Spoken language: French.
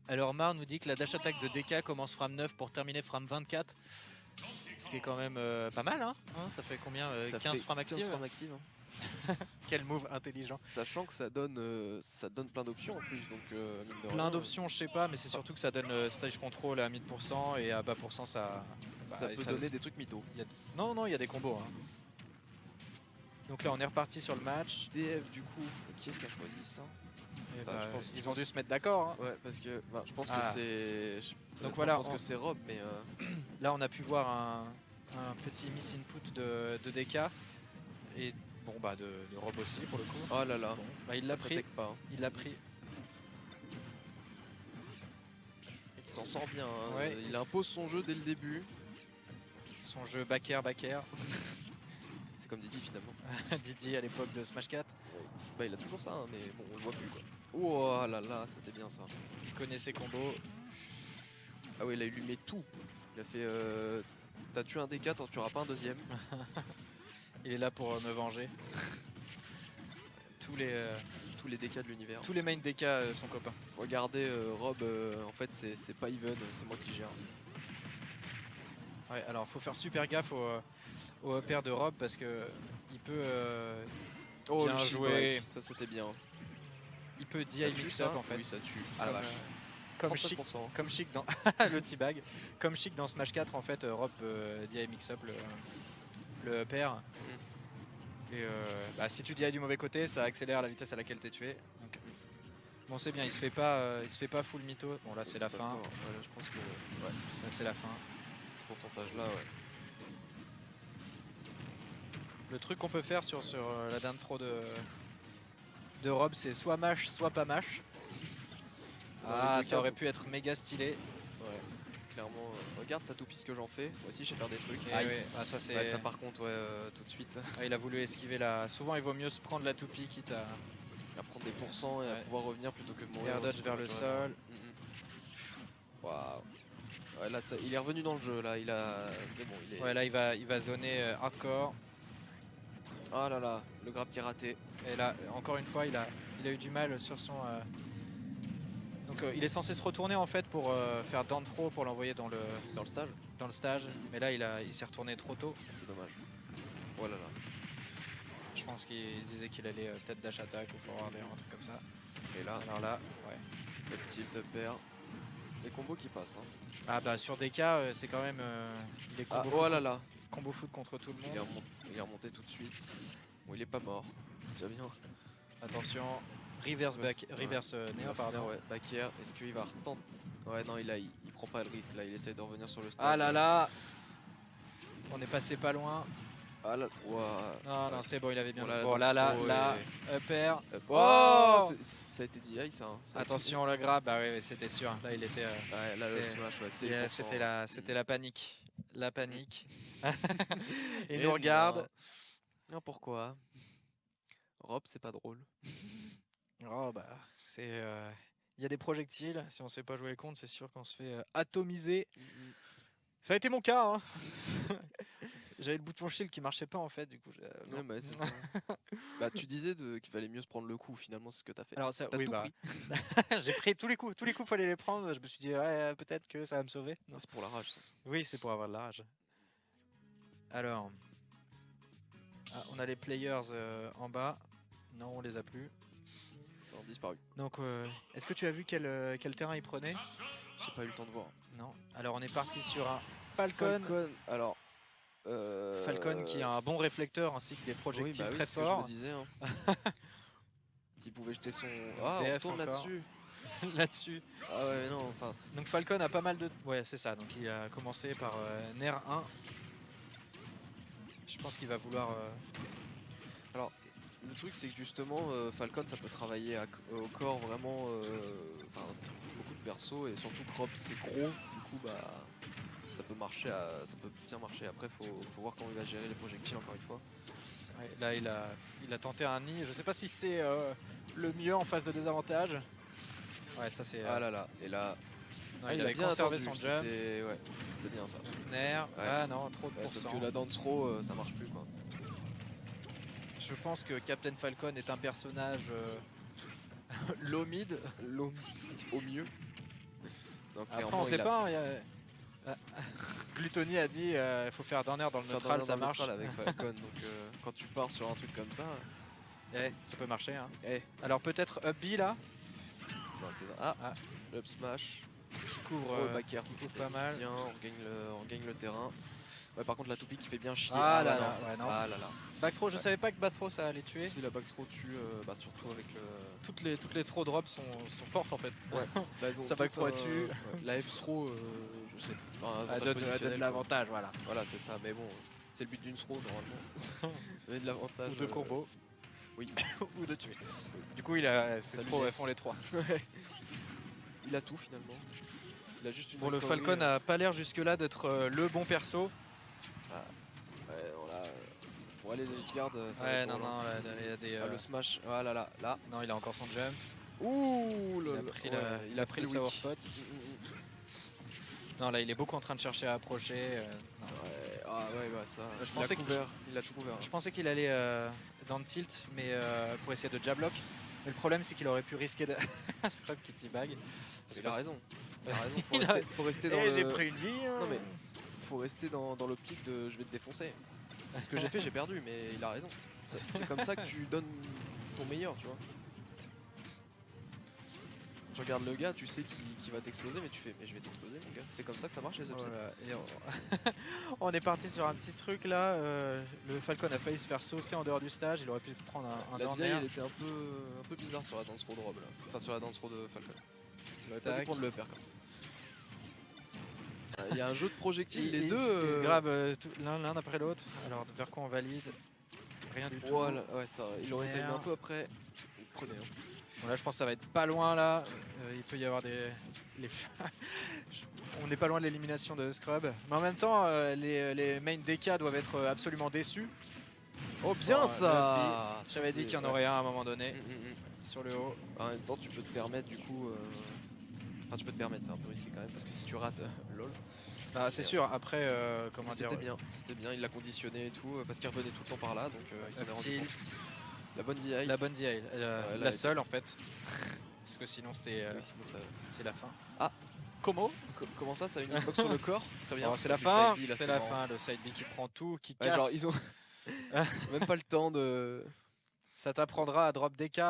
Alors Mar nous dit que la dash attack de DK commence frame 9 pour terminer frame 24. Ce qui est quand même pas mal, hein. Ça fait combien Ça 15 fait frames 15 actives. frames actives, hein. Quel move intelligent. Sachant que ça donne plein d'options en plus, donc mine de Plein rien, d'options, je sais pas, mais c'est surtout que ça donne stage control à 1000% et à bas pourcent ça... ça peut donner des trucs mythos. Non, il y a des combos. Hein. Donc là on est reparti sur le match. DF du coup, qui est-ce qui a choisi ça? Et Bah, ils ont dû se mettre d'accord. Hein. Ouais, parce que je pense que c'est... Donc voilà, je pense que c'est Rob, mais... Là on a pu voir un petit miss input de DK. Et bon bah de Rob aussi pour le coup. Oh là là, bon, bah, il l'a pris. pas, hein. Il l'a pris. Il s'en sort bien, hein. Ouais, il impose son jeu dès le début. Son jeu back air. C'est comme Didi finalement. Didi à l'époque de Smash 4. Ouais. Bah il a toujours ça, hein, mais bon on le voit plus quoi. Oh là là, c'était bien ça. Il connaît ses combos. Ah ouais, là il lui met tout. Il a fait... T'as tué un DK, t'en tueras pas un deuxième. Il est là pour me venger. Tous les DK de l'univers. Tous les main DK sont copains. Regardez Rob, en fait c'est pas even, c'est moi qui gère. Ouais, alors faut faire super gaffe au upper de Rob parce que il peut bien jouer. Ça c'était bien. Il peut DI mix up en fait. Oui ça tue. Ah la vache. Comme Chic dans le teabag. Comme Chic dans Smash 4 en fait, Rob DI mix up le upper. Et si tu DI du mauvais côté, ça accélère la vitesse à laquelle t'es tué. Donc, bon c'est bien, il se fait pas full mytho. Bon là c'est la fin. Ouais, là, je pense que là c'est la fin. Ce pourcentage là ouais. Le truc qu'on peut faire sur la down throw de Rob, c'est soit mash, soit pas mash. Ah, ça aurait pu être méga stylé. Ouais, clairement. Regarde ta toupie ce que j'en fais. Moi aussi, je sais faire des trucs. Ouais. Ah, ça, ça, par contre, ouais, tout de suite. Ah, il a voulu esquiver là. Souvent, il vaut mieux se prendre la toupie quitte à prendre des pourcents et à pouvoir revenir plutôt que de mourir. Air dodge vers le sol. Waouh. Ouais, là, il est revenu dans le jeu. Là, c'est bon. Ouais, là, il va zoner hardcore. Ah là là, le grab qui est raté. Et là, encore une fois, il a eu du mal sur son... Donc il est censé se retourner en fait pour faire down throw pour l'envoyer dans le stage. Mais là, il s'est retourné trop tôt. C'est dommage. Oh là là. Je pense qu'il disait qu'il allait peut-être dash attack ou forward un truc comme ça. Et là, alors là, ouais. Le tilt upper. Les combos qui passent. Hein. Ah bah sur DK, c'est quand même... il est combo oh là là. Combo foot contre tout le monde. Il est remonté tout de suite. Bon, il est pas mort. Déjà bien. Attention, reverse Neo, pardon. Ouais, back air. Est-ce qu'il va retenter? Ouais, non, il prend pas le risque. Là, il essaie de revenir sur le stage. Ah là là. On est passé pas loin. Ah là, wow. Non, c'est bon, il avait bien. Bon, là, upper. Oh, ça a été DI ça. Attention, le grab, bah oui, c'était sûr. Là, il était. Ouais, là, le smash, ouais, c'était la panique. La panique. Il nous regarde. Non, pourquoi? Rob, c'est pas drôle. Oh, bah, c'est. Il y a des projectiles. Si on sait pas jouer contre, c'est sûr qu'on se fait atomiser. Ça a été mon cas, hein. J'avais le bouton shield qui marchait pas en fait, du coup. Ouais, bah, c'est ça. Bah, tu disais qu'il fallait mieux se prendre le coup, finalement, c'est ce que t'as fait. Alors, ça, oui, bah. J'ai pris tous les coups, fallait les prendre. Je me suis dit, ouais, peut-être que ça va me sauver. C'est pour la rage, ça. Oui, c'est pour avoir de la rage. Alors, on a les players en bas. Non, on les a plus. Ils ont disparu. Donc, est-ce que tu as vu quel terrain ils prenaient? J'ai pas eu le temps de voir. Non. Alors, on est parti sur un Falcon. Alors. Falcon qui a un bon réflecteur ainsi que des projectiles très forts. Que je me disais, hein. S'il pouvait jeter son... Ah, on tourne là-dessus. Là-dessus. Ah ouais, non, enfin... Donc Falcon a pas mal de... Ouais, c'est ça. Donc il a commencé par Nair 1. Je pense qu'il va vouloir... Alors, le truc, c'est que justement, Falcon, ça peut travailler au corps vraiment... Enfin, beaucoup de persos, et surtout Crop, c'est gros. Du coup, bah... Ça peut marcher, ça peut bien marcher. Après, faut voir comment il va gérer les projectiles encore une fois. Ouais, là, il a tenté un nid. Je sais pas si c'est le mieux en phase de désavantage. Ouais, ça c'est. Ah là là. Et là, non, il avait bien conservé son jump. Ouais, c'était bien ça. Nair. Ouais. Ah non, trop de pourcents. pourcents. Sauf que la dance throw, ça marche plus quoi. Je pense que Captain Falcon est un personnage low mid. Au mieux. Donc, Après, clairement, on sait il a pas. Gluttony a dit il faut faire Dorner dans le fait neutral, dans ça le marche. neutral avec Falcon. Donc quand tu pars sur un truc comme ça, Ça peut marcher. Hein. eh, Alors peut-être up B là, non, Ah. le up smash. qui couvre, Oh, le back air, qui c'est couvre pas mal. on gagne le terrain. Ouais, par contre la toupie qui fait bien chier. Ah là bah là, non, ouais, non. ah là là. Back throw, je Ouais. savais pas que back throw ça allait tuer. Si la back throw tue, surtout avec le. Toutes les throw drops sont fortes en fait. Ouais. Bah, elles ont Ça back toutes, throw est tue. ouais. La F throw, je sais. Enfin, Elle avantage donne positionnel, de quoi. l'avantage, voilà. Voilà, c'est ça. Mais bon, c'est le but d'une throw normalement. Donner de l'avantage. Ou de combos. Oui. Ou de tuer. Du coup, ses Ça lui throws elles laisse. font les trois. Ouais. Il a tout finalement. Il a juste une. Bon, le victory, Falcon a pas l'air jusque-là d'être le bon perso. Ouais, non, là, pour aller les garde, ça va Ouais, être non, drôle, hein. non, là, il y a des. Ah, le smash, ah là là, là. Non, il a encore son jump. Ouh, Il a pris le sour weak. spot. Mm. Non, là, il est beaucoup en train de chercher à approcher. Non. Ouais, ah ouais, bah ça. Je pensais que- il a tout couvert. Je pensais qu'il allait dans le tilt, mais pour essayer de jab lock. Mais le problème, c'est qu'il aurait pu risquer de un scrub qui teabag. Il a raison. Il a raison. Il a- Faut rester dans Eh, le. j'ai pris une vie. Hein. Non mais faut rester dans l'optique de je vais te défoncer. Ce que j'ai fait, j'ai perdu, mais il a raison. C'est comme ça que tu donnes ton meilleur, tu vois. Tu regardes le gars, tu sais qu'il va t'exploser, mais tu fais mais je vais t'exploser mon gars. C'est comme ça que ça marche les upsets. Voilà. Et on est parti sur un petit truc là. Le Falcon a failli se faire saucer en dehors du stage. Il aurait pu prendre un La DI Dorner. elle était un peu bizarre sur la dance row de Rob là. Enfin sur la dance row de Falcon. Il aurait pas dû Tac. prendre le upper comme ça. Il y a un jeu de projectiles, les Ils deux. se grabent l'un après l'autre. Alors vers quoi on valide? Rien du tout. Voilà, ouais, ça, il aurait été Merde. un peu après. Il prenait. Hein. Bon, là, je pense que ça va être pas loin là. Il peut y avoir on n'est pas loin de l'élimination de Scrub. Mais en même temps, les main DK doivent être absolument déçus. Oh bien Bon, ça. J'avais dit qu'il y en aurait un à un moment donné Mm. sur le haut. En même temps, tu peux te permettre du coup. Enfin, tu peux te permettre, c'est un peu risqué quand même parce que si tu rates, lol. Bah, c'est sûr. Après, comment dire, C'était bien, il l'a conditionné et tout parce qu'il revenait tout le temps par là, donc il s'en est rendu tilt, compte. La bonne DI. la bonne DI, là, la seule en fait. Parce que sinon c'était Oui, sinon ça- c'est la fin. Ah. Comment Comment ça, ça a une hitbox sur le corps? Très bien. Oh, c'est la Et puis le fin, side B, là, c'est la marrant. fin. Le side B qui prend tout, qui Ouais, casse. genre ils ont même pas le temps de. Ça t'apprendra à drop DK.